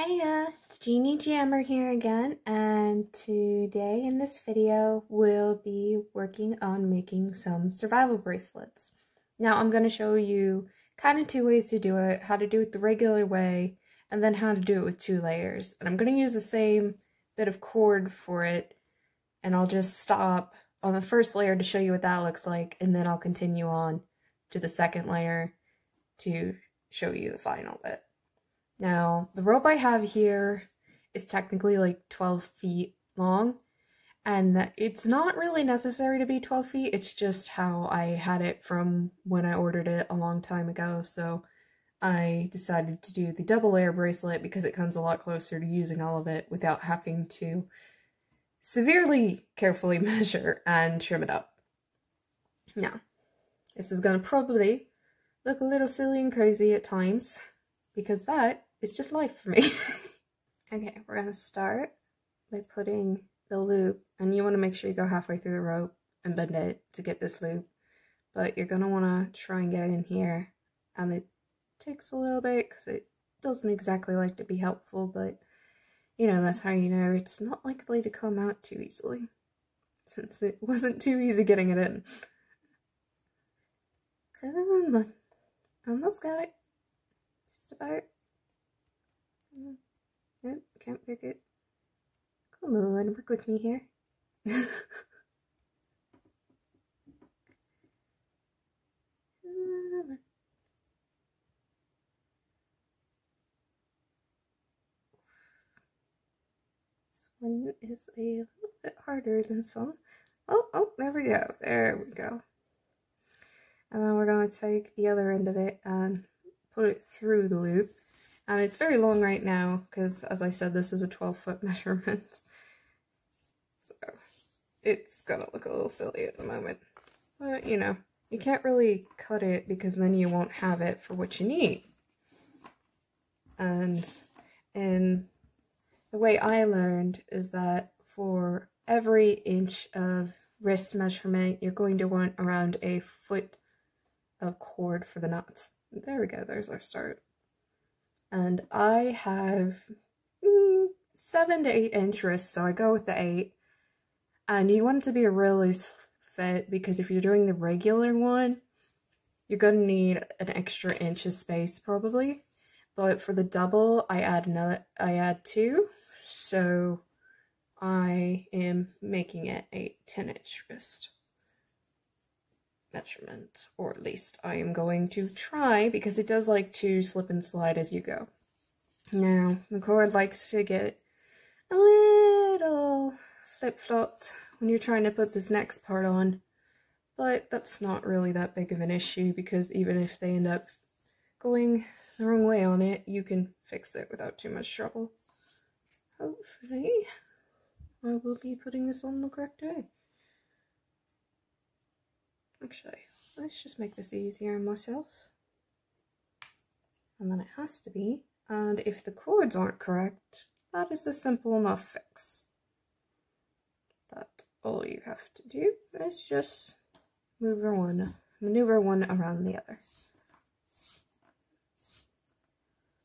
Heya, it's Jeannie Jammer here again, and today in this video we'll be working on making some survival bracelets. Now I'm going to show you kind of two ways to do it, how to do it the regular way, and then how to do it with 2 layers. And I'm going to use the same bit of cord for it, and I'll just stop on the first layer to show you what that looks like, and then I'll continue on to the second layer to show you the final bit. Now, the rope I have here is technically like 12 feet long, and it's not really necessary to be 12 feet, it's just how I had it from when I ordered it a long time ago, so I decided to do the double layer bracelet because it comes a lot closer to using all of it without having to severely carefully measure and trim it up. Now, this is going to probably look a little silly and crazy at times, because that is just life for me. Okay, we're going to start by putting the loop, and you want to make sure you go halfway through the rope and bend it to get this loop, but you're going to want to try and get it in here, and it takes a little bit because it doesn't exactly like to be helpful, but you know, that's how you know it's not likely to come out too easily, since it wasn't too easy getting it in. Come on, almost got it. Just about. Nope, can't pick it. Come on, work with me here. This one is a little bit harder than some. Oh, there we go. There we go. And then we're going to take the other end of it and put it through the loop. And it's very long right now because, as I said, this is a 12-foot measurement. So it's gonna look a little silly at the moment. But, you know, you can't really cut it because then you won't have it for what you need. And in the way I learned is that for every inch of wrist measurement, you're going to want around a foot of cord for the knots. There we go, there's our start. And I have 7 to 8 inch wrists, so I go with the 8. And you want it to be a real loose fit, because if you're doing the regular one, you're going to need an extra inch of space probably. But for the double, I add 2, so I am making it a 10-inch wrist measurement, or at least I am going to try, because it does like to slip and slide as you go. Now, the cord likes to get a little flip-flopped when you're trying to put this next part on, but that's not really that big of an issue, because even if they end up going the wrong way on it, you can fix it without too much trouble. Hopefully, I will be putting this on the correct way. Actually, let's just make this easier on myself. And then it has to be. And if the cords aren't correct, that is a simple enough fix. That all you have to do is just maneuver one around the other.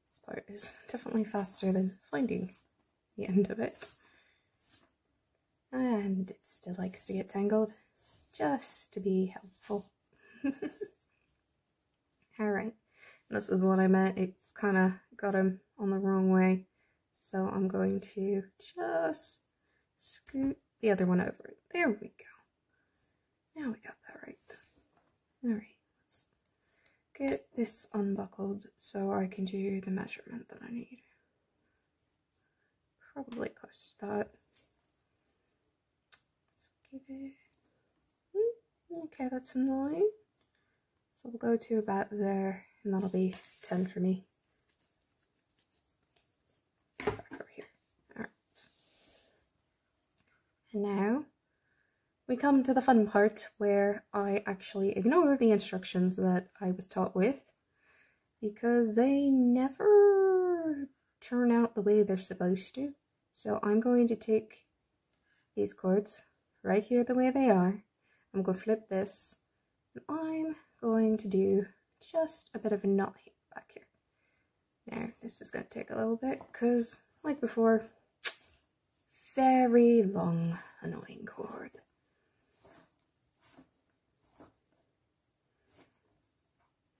This part is definitely faster than finding the end of it. And it still likes to get tangled, just to be helpful. Alright, this is what I meant. It's kind of got him on the wrong way, so I'm going to just scoot the other one over it. There we go. Now we got that right. Alright, let's get this unbuckled so I can do the measurement that I need. Probably close to that. Let's give it... Okay, that's in line. So we'll go to about there, and that'll be 10 for me. Back over here. Alright. And now we come to the fun part where I actually ignore the instructions that I was taught with, because they never turn out the way they're supposed to. So I'm going to take these cords right here the way they are. I'm going to flip this, and I'm going to do just a bit of a knot back here. Now, this is going to take a little bit because, like before, very long, annoying cord.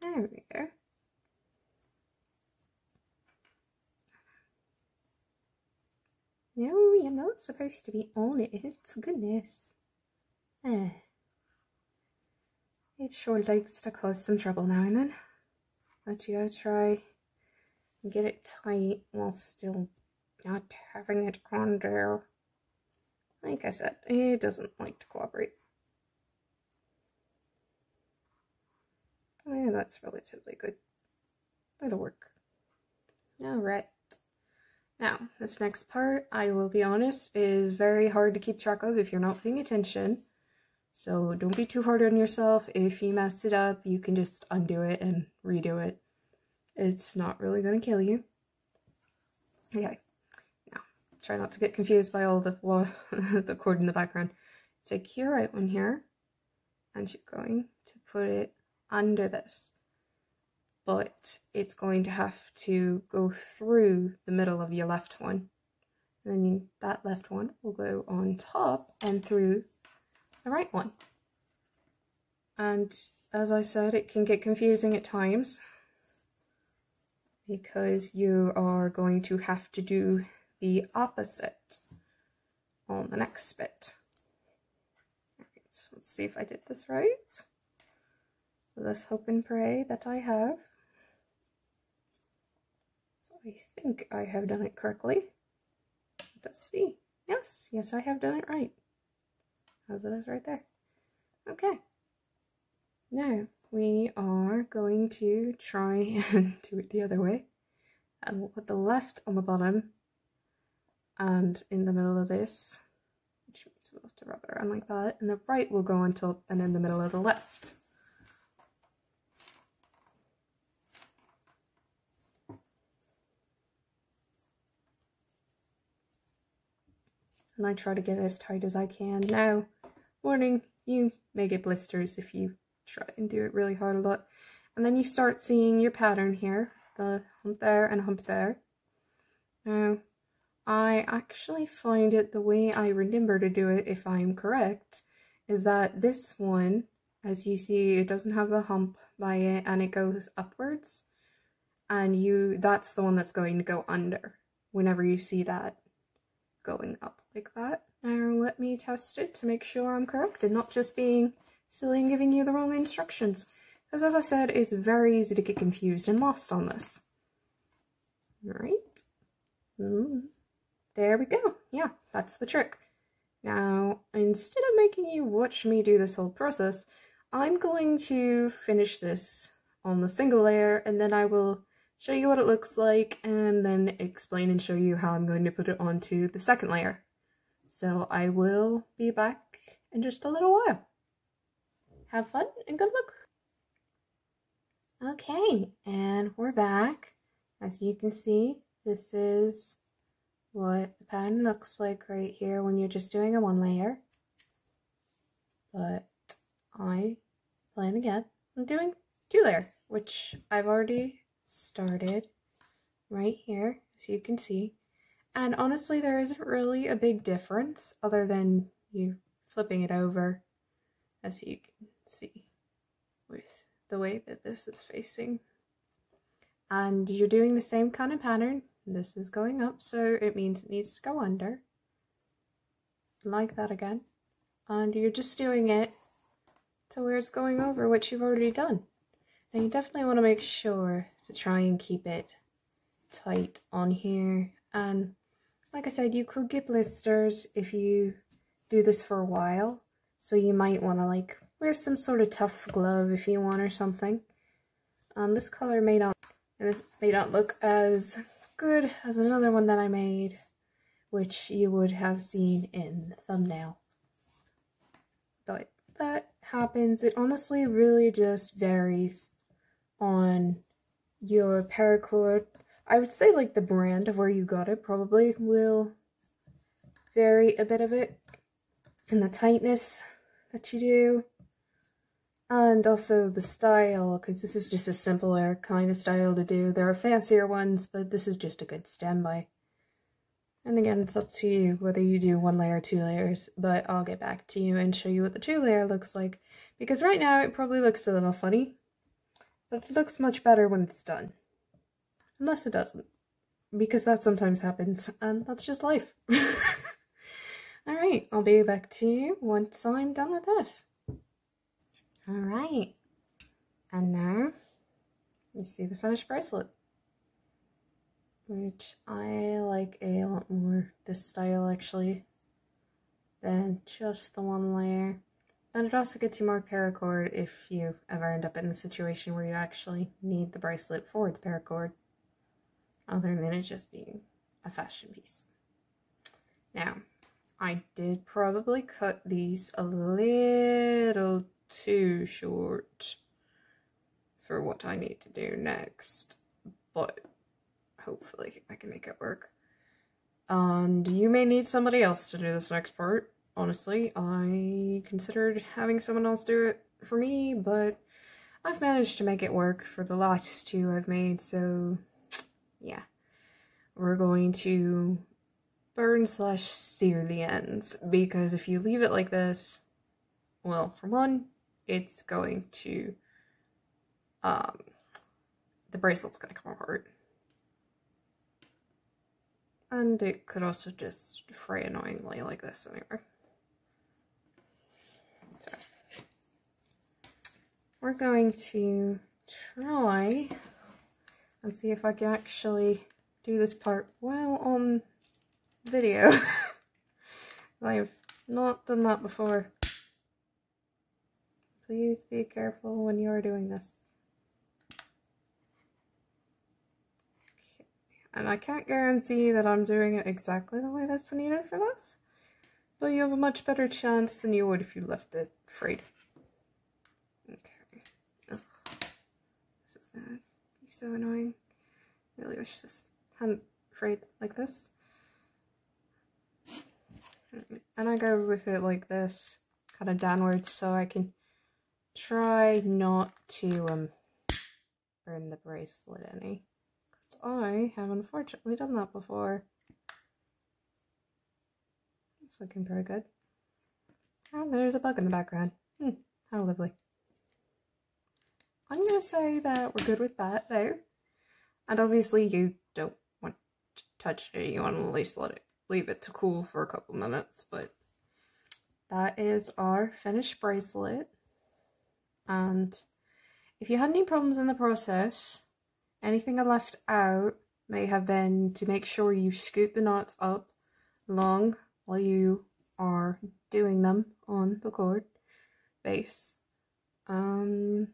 There we go. No, you're not supposed to be on it. Goodness. It sure likes to cause some trouble now and then. But you gotta try and get it tight while still not having it on there. Like I said, it doesn't like to cooperate. Yeah, that's relatively good. That'll work. Alright. Now, this next part, I will be honest, is very hard to keep track of if you're not paying attention. So don't be too hard on yourself. If you mess it up, you can just undo it and redo it. It's not really going to kill you. Okay. Now, try not to get confused by all the the cord in the background. Take your right one here, and you're going to put it under this. But it's going to have to go through the middle of your left one. And then that left one will go on top and through the right one. And as I said, it can get confusing at times because you are going to have to do the opposite on the next bit. Alright, so let's see if I did this right. Let's hope and pray that I have. So I think I have done it correctly. Let's see. Yes, I have done it right. As it is right there. Okay. Now we are going to try and do it the other way. And we'll put the left on the bottom and in the middle of this, which means we'll have to wrap it around like that, and the right will go on top and in the middle of the left. And I try to get it as tight as I can. Now, warning, you may get blisters if you try and do it really hard a lot. And then you start seeing your pattern here, the hump there and hump there. Now, I actually find it the way I remember to do it, if I'm correct, is that this one, as you see, it doesn't have the hump by it and it goes upwards. And that's the one that's going to go under whenever you see that going up like that. Now let me test it to make sure I'm correct and not just being silly and giving you the wrong instructions. Because as I said, it's very easy to get confused and lost on this. Alright. There we go. Yeah, that's the trick. Now, instead of making you watch me do this whole process, I'm going to finish this on the single layer and then I will show you what it looks like and then explain and show you how I'm going to put it onto the second layer. So I will be back in just a little while. Have fun and good luck. Okay, and we're back. As you can see, this is what the pattern looks like right here when you're just doing a one layer. But I plan again. I'm doing two layer, which I've already started right here, as you can see. And honestly, there isn't really a big difference other than you flipping it over, as you can see with the way that this is facing. And you're doing the same kind of pattern. This is going up, so it means it needs to go under. Like that again. And you're just doing it to where it's going over what you've already done. And you definitely want to make sure to try and keep it tight on here. And like I said, you could get blisters if you do this for a while. So you might want to like wear some sort of tough glove if you want or something. This color may not look as good as another one that I made, which you would have seen in the thumbnail. But that happens. It honestly really just varies on your paracord. I would say like the brand of where you got it probably will vary a bit of it, and the tightness that you do. And also the style, because this is just a simpler kind of style to do. There are fancier ones, but this is just a good standby. And again, it's up to you whether you do 1 layer or 2 layers, but I'll get back to you and show you what the 2 layer looks like. Because right now it probably looks a little funny, but it looks much better when it's done. Unless it doesn't, because that sometimes happens, and that's just life. Alright, I'll be back to you once I'm done with this. Alright, and now you see the finished bracelet, which I like a lot more this style actually than just the 1 layer. And it also gets you more paracord if you ever end up in the situation where you actually need the bracelet for its paracord, other than it just being a fashion piece. Now, I did probably cut these a little too short for what I need to do next, but hopefully I can make it work. And you may need somebody else to do this next part. Honestly, I considered having someone else do it for me, but I've managed to make it work for the last 2 I've made, so yeah. We're going to burn/sear the ends, because if you leave it like this, well, for one, it's going to, the bracelet's gonna come apart. And it could also just fray annoyingly like this anyway. So, we're going to try and see if I can actually do this part while on video. I've not done that before. Please be careful when you are doing this. Okay. And I can't guarantee that I'm doing it exactly the way that's needed for this, but you have a much better chance than you would if you left it frayed. Okay. Ugh. This is gonna be so annoying. I really wish this hadn't frayed like this. And I go with it like this, kind of downwards, so I can try not to burn the bracelet any, because I have unfortunately done that before. It's looking pretty good. And there's a bug in the background. How lovely. I'm gonna say that we're good with that though. And obviously you don't want to touch it, you want to at least leave it to cool for a couple minutes, but that is our finished bracelet. And if you had any problems in the process, anything I left out may have been to make sure you scoop the knots up long while you are doing them on the cord base. I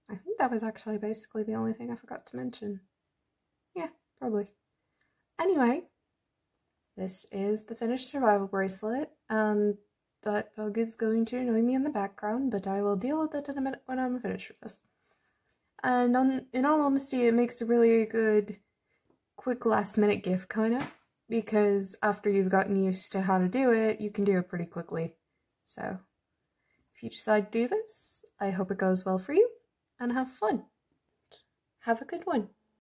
think that was actually basically the only thing I forgot to mention. Yeah, probably. Anyway, this is the finished survival bracelet, and that bug is going to annoy me in the background, but I will deal with it in a minute when I'm finished with this. And in all honesty, it makes a really good, quick last-minute gift, kind of, because after you've gotten used to how to do it, you can do it pretty quickly. So, if you decide to do this, I hope it goes well for you, and have fun. Have a good one.